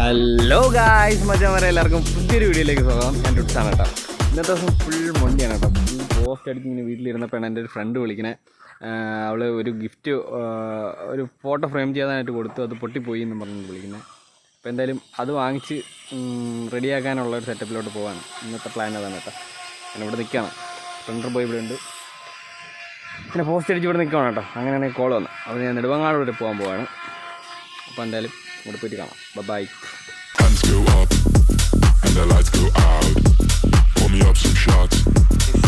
Hello guys, മച്ചാൻ വരെ എല്ലാവർക്കും പുതിയൊരു വീഡിയോയിലേക്ക് സ്വാഗതം. ഞാൻ ടുട്സാണ് കേട്ടോ. ഇന്നത്തെ ദിവസം ഫുൾ മൊണ്ടിയാണ് കേട്ടോ. ഫുൾ പോസ്റ്റ് അടിച്ച് ഇങ്ങനെ വീട്ടിലിരുന്നപ്പോഴാണ് എൻ്റെ ഒരു ഫ്രണ്ട് വിളിക്കണേ. അവൾ ഒരു ഗിഫ്റ്റ്, ഒരു ഫോട്ടോ ഫ്രെയിം ചെയ്യാനായിട്ട് കൊടുത്തു, അത് പൊട്ടിപ്പോയി എന്ന് പറഞ്ഞു വിളിക്കുന്നത്. അപ്പോൾ എന്തായാലും അത് വാങ്ങിച്ച് റെഡിയാക്കാനുള്ള ഒരു സെറ്റപ്പിലോട്ട് പോകാൻ ഇന്നത്തെ പ്ലാൻ അതാണ് കേട്ടോ. ഞാനിവിടെ നിൽക്കുകയാണ്, ഫ്രണ്ടർ ബോയ് ഇവിടെ ഉണ്ട്. പിന്നെ പോസ്റ്റ് അടിച്ച് ഇവിടെ നിൽക്കുകയാണ് കേട്ടോ. അങ്ങനെയാണെങ്കിൽ കോൾ വന്നു. അപ്പോൾ ഞാൻ നെടുവങ്ങാട് വരെ പോകാൻ പോവാണ്. അപ്പോൾ എന്തായാലും ഇവിടെ പോയിട്ട് കാണാം. ബൈ.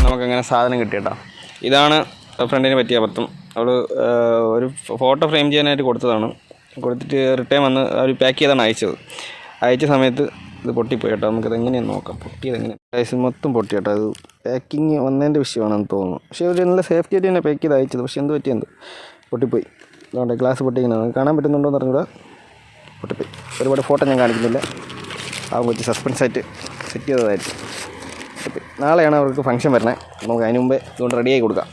നമുക്കങ്ങനെ സാധനം കിട്ടിയിട്ടോ. ഇതാണ് ഫ്രണ്ടിന് പറ്റിയ അബദ്ധം. അവൾ ഒരു ഫോട്ടോ ഫ്രെയിം ചെയ്യാനായിട്ട് കൊടുത്തതാണ്. കൊടുത്തിട്ട് റിട്ടേൺ വന്ന് അവർ പാക്ക് ചെയ്താണ് അയച്ച സമയത്ത് ഇത് പൊട്ടിപ്പോയി കേട്ടോ. നമുക്കത് എങ്ങനെയാണെന്ന് നോക്കാം. പൊട്ടിയത് എങ്ങനെ സൈസ് മൊത്തം പൊട്ടി കേട്ടോ. അത് പാക്കിങ് വന്നതിൻ്റെ വിഷയമാണെന്ന് തോന്നുന്നു. പക്ഷേ ഒരു നല്ല സേഫ്റ്റി ആയിട്ട് തന്നെ പാക്ക് ചെയ്ത് അയച്ചത്. പക്ഷേ എന്ത് പറ്റിയെന്ത് പൊട്ടിപ്പോയി. അതുകൊണ്ട് ഗ്ലാസ് പൊട്ടിക്കുന്നത് കാണാൻ പറ്റുന്നുണ്ടോ എന്ന് പറഞ്ഞുകൂടാ. പൊട്ടിപ്പോയി. ഒരുപാട് ഫോട്ടോ ഞാൻ കാണിക്കുന്നില്ല. ആ കൊച്ച് സസ്പെൻസായിട്ട് സെറ്റ് ചെയ്തതായിരിക്കും. നാളെയാണ് അവർക്ക് ഫംഗ്ഷൻ വരുന്നത്. നമുക്ക് അതിന് മുമ്പേ ഇതുകൊണ്ട് റെഡിയായി കൊടുക്കാം.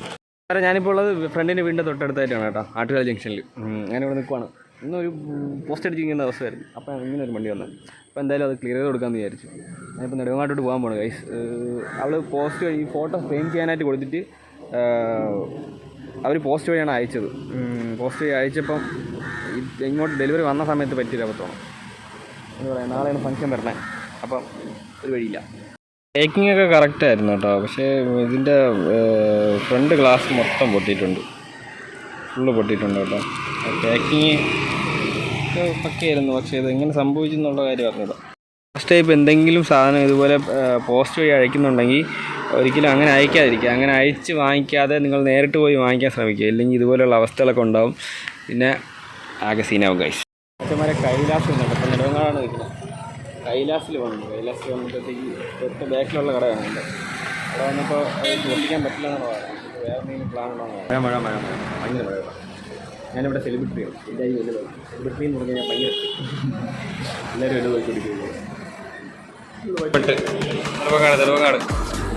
കാരണം ഞാനിപ്പോൾ ഉള്ളത് ഫ്രണ്ടിൻ്റെ വീടിൻ്റെ തൊട്ടടുത്തായിട്ടാണ് കേട്ടോ, ആട്ടുകാൽ ജംഗ്ഷനിൽ. ഞാനിവിടെ നിൽക്കുവാണ്. ഇന്നൊരു പോസ്റ്റ് അടിച്ചിരിക്കുന്ന അവസ്ഥയായിരുന്നു. അപ്പോൾ ഇങ്ങനെ ഒരു വണ്ടി വന്നത്. അപ്പോൾ എന്തായാലും അത് ക്ലിയർ ചെയ്ത് കൊടുക്കാമെന്ന് വിചാരിച്ചു. ഞാനിപ്പോൾ നെടുവങ്ങാട്ടോട്ട് പോകാൻ പോകണം ഗൈസ്. അവൾ പോസ്റ്റ് വഴി ഫോട്ടോ ഫ്രെയിം ചെയ്യാനായിട്ട് കൊടുത്തിട്ട് അവർ പോസ്റ്റ് വഴിയാണ് അയച്ചത്. പോസ്റ്റ് വഴി അയച്ചപ്പം ഇങ്ങോട്ട് ഡെലിവറി വന്ന സമയത്ത് പറ്റിയൊരു അബദ്ധമാണ്. എന്താ പറയുക, നാളെയാണ് ഫംഗ്ഷൻ വരണേ. അപ്പം ഒരു വഴിയില്ല. പേക്കിംഗ് ഒക്കെ കറക്റ്റായിരുന്നു കേട്ടോ. പക്ഷേ ഇതിൻ്റെ ഫ്രണ്ട് ഗ്ലാസ് മൊത്തം പൊട്ടിയിട്ടുണ്ട്, ഫുള്ള് പൊട്ടിയിട്ടുണ്ട് കേട്ടോ. പാക്കിങ് പക്കയായിരുന്നു. പക്ഷേ ഇത് എങ്ങനെ സംഭവിച്ചെന്നുള്ള കാര്യം അറിഞ്ഞില്ല. ഫസ്റ്റ് ടൈപ്പ് എന്തെങ്കിലും സാധനം ഇതുപോലെ പോസ്റ്റ് വഴി അയക്കുന്നുണ്ടെങ്കിൽ ഒരിക്കലും അങ്ങനെ അയക്കാതിരിക്കുക. അങ്ങനെ അയച്ച് വാങ്ങിക്കാതെ നിങ്ങൾ നേരിട്ട് പോയി വാങ്ങിക്കാൻ ശ്രമിക്കുക. ഇല്ലെങ്കിൽ ഇതുപോലെയുള്ള അവസ്ഥകളൊക്കെ ഉണ്ടാവും. പിന്നെ ആകെ സീനാവും ഗൈസ്. അച്ഛന്മാരെ കൈലാസ് വന്നിട്ട് ഇപ്പം നെടുവങ്ങാടാണ് നിൽക്കുന്നത്. കൈലാസിൽ വന്നു. കൈലാസിൽ വന്നപ്പോഴത്തേക്ക് തൊട്ട് ബാക്കിലുള്ള കടയാണ് ഉണ്ട്. അവിടെ വന്നപ്പോൾ അത് പൊട്ടിക്കാൻ പറ്റില്ല എന്നാണ് പറയുന്നത്. വേറെ എന്തെങ്കിലും പ്ലാൻ ഉണ്ടോ? മഴ ഭയങ്കര മഴ. ഞാനിവിടെ സെലിബ്രിറ്റിയാണ്. എല്ലാവരും വലിയ സെലിബ്രിറ്റി എന്ന് പറഞ്ഞാൽ ഞാൻ ഭയങ്കര എല്ലാവരും ഒരു പോയിക്കൊണ്ടിരിക്കുന്നത്. നെടുവങ്ങാട്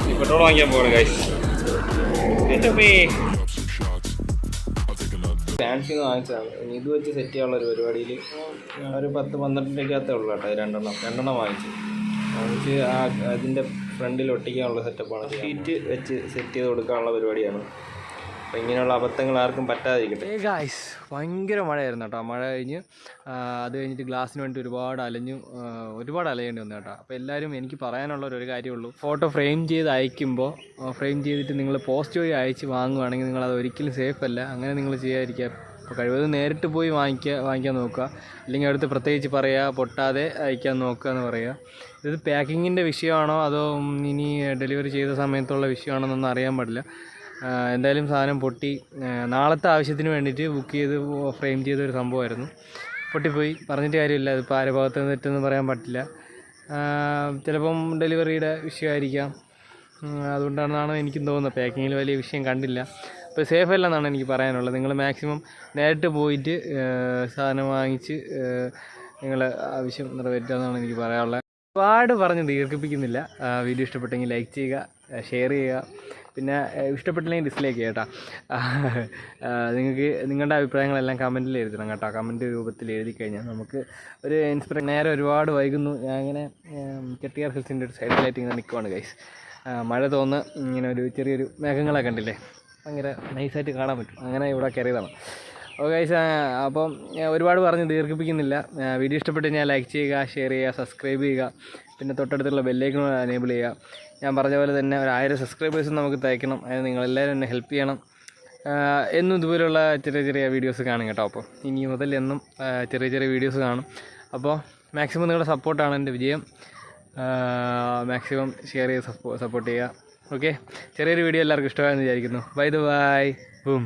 ഈ പെട്രോൾ വാങ്ങിക്കാൻ പോകണം ഗൈസ്. ഫാൻസിൽ നിന്ന് വാങ്ങിച്ചതാണ്. ഇത് വെച്ച് സെറ്റ് ചെയ്യാനുള്ള ഒരു പരിപാടിയിൽ ഒരു 10-12 രൂപയ്ക്കകത്തേ ഉള്ളൂ കേട്ടോ. രണ്ടെണ്ണം വാങ്ങിച്ച് അതിൻ്റെ ഫ്രണ്ടിൽ ഒട്ടിക്കാനുള്ള സെറ്റപ്പാണ്. ഷീറ്റ് വെച്ച് സെറ്റ് ചെയ്ത് കൊടുക്കാനുള്ള പരിപാടിയാണ്. അപ്പോൾ ഇങ്ങനെയുള്ള അബദ്ധങ്ങൾ ആർക്കും പറ്റാതിരിക്കട്ടെ. ഗായ്സ്, ഭയങ്കര മഴയായിരുന്നു കേട്ടോ. മഴ കഴിഞ്ഞ് അത് കഴിഞ്ഞിട്ട് ഗ്ലാസ്സിന് വേണ്ടി ഒരുപാട് അലയേണ്ടി വന്നു കേട്ടോ. അപ്പോൾ എല്ലാവരും എനിക്ക് പറയാനുള്ളൊരു കാര്യമുള്ളൂ, ഫോട്ടോ ഫ്രെയിം ചെയ്ത് അയക്കുമ്പോൾ ഫ്രെയിം ചെയ്തിട്ട് നിങ്ങൾ പോസ്റ്റ് വഴി അയച്ച് വാങ്ങുകയാണെങ്കിൽ നിങ്ങളത് ഒരിക്കലും സേഫ് അല്ല. അങ്ങനെ നിങ്ങൾ ചെയ്യാതിരിക്കുക. അപ്പോൾ കഴിവതും നേരിട്ട് പോയി വാങ്ങിക്കാൻ നോക്കുക. അല്ലെങ്കിൽ അടുത്ത് പ്രത്യേകിച്ച് പറയുക, പൊട്ടാതെ അയക്കാൻ നോക്കുക എന്ന് പറയുക. ഇത് പാക്കിങ്ങിൻ്റെ വിഷയമാണോ അതോ ഇനി ഡെലിവറി ചെയ്ത സമയത്തുള്ള വിഷയമാണോ എന്നൊന്നും അറിയാൻ പാടില്ല. എന്തായാലും സാധനം പൊട്ടി. നാളത്തെ ആവശ്യത്തിന് വേണ്ടിയിട്ട് ബുക്ക് ചെയ്ത് ഫ്രെയിം ചെയ്തൊരു സംഭവമായിരുന്നു. പൊട്ടിപ്പോയി. പറഞ്ഞിട്ട് കാര്യമില്ല. അതിപ്പോൾ ആരുടെ ഭാഗത്ത് തെറ്റെന്ന് പറയാൻ പറ്റില്ല. ചിലപ്പം ഡെലിവറിയുടെ വിഷയമായിരിക്കാം. അതുകൊണ്ടാണെന്നാണ് എനിക്കും തോന്നുന്നത്. പാക്കിങ്ങിൽ വലിയ വിഷയം കണ്ടില്ല. അപ്പോൾ സേഫ് അല്ലെന്നാണ് എനിക്ക് പറയാനുള്ളത്. നിങ്ങൾ മാക്സിമം നേരിട്ട് പോയിട്ട് സാധനം വാങ്ങിച്ച് നിങ്ങളെ ആവശ്യം നിറവേറ്റുക എന്നാണ് എനിക്ക് പറയാനുള്ളത്. ഒരുപാട് പറഞ്ഞ് ദീർഘിപ്പിക്കുന്നില്ല. വീഡിയോ ഇഷ്ടപ്പെട്ടെങ്കിൽ ലൈക്ക് ചെയ്യുക, ഷെയർ ചെയ്യുക. പിന്നെ ഇഷ്ടപ്പെട്ടില്ലെങ്കിൽ ഡിസ്ലൈക്ക് ചെയ്യാം കേട്ടോ. നിങ്ങൾക്ക് നിങ്ങളുടെ അഭിപ്രായങ്ങളെല്ലാം കമൻറ്റിൽ എഴുതണം കേട്ടോ. കമൻറ്റ് രൂപത്തിൽ എഴുതി കഴിഞ്ഞാൽ നമുക്ക് ഒരു നേരെ ഒരുപാട് വൈകുന്നു. ഞാൻ ഇങ്ങനെ ചെട്ടിയാർ ഹിൽസിൻ്റെ ഒരു സൈഡിലായിട്ട് ഇങ്ങനെ നിൽക്കുവാണ് ഗൈസ്. മഴ തോന്നുന്ന ഇങ്ങനെ ഒരു ചെറിയൊരു മേഘങ്ങളൊക്കെ കണ്ടില്ലേ, ഭയങ്കര നൈസായിട്ട് കാണാൻ പറ്റും. അങ്ങനെ ഇവിടെ കയറിയതാണ്. ഓക്കെ ഗൈസ്, അപ്പം ഒരുപാട് പറഞ്ഞ് ദീർഘിപ്പിക്കുന്നില്ല. വീഡിയോ ഇഷ്ടപ്പെട്ട് ഞാൻ ലൈക്ക് ചെയ്യുക, ഷെയർ ചെയ്യുക, സബ്സ്ക്രൈബ് ചെയ്യുക. പിന്നെ തൊട്ടടുത്തുള്ള ബെല്ലൈക്കൺ എനേബിൾ ചെയ്യുക. ഞാൻ പറഞ്ഞ പോലെ തന്നെ ഒരു 1000 സബ്സ്ക്രൈബേഴ്സും നമുക്ക് തയ്ക്കണം. അതിന് നിങ്ങളെല്ലാവരും എന്നെ ഹെൽപ്പ് ചെയ്യണം. എന്നും ഇതുപോലുള്ള ചെറിയ വീഡിയോസ് കാണും കേട്ടോ. അപ്പോൾ ഇനി മുതൽ എന്നും ചെറിയ വീഡിയോസ് കാണും. അപ്പോൾ മാക്സിമം നിങ്ങളുടെ സപ്പോർട്ടാണ് എൻ്റെ വിജയം. മാക്സിമം ഷെയർ ചെയ്ത് സപ്പോർട്ട് ചെയ്യുക. ഓക്കെ, ചെറിയൊരു വീഡിയോ എല്ലാവർക്കും ഇഷ്ടമായെന്ന് വിചാരിക്കുന്നു. Bye boom.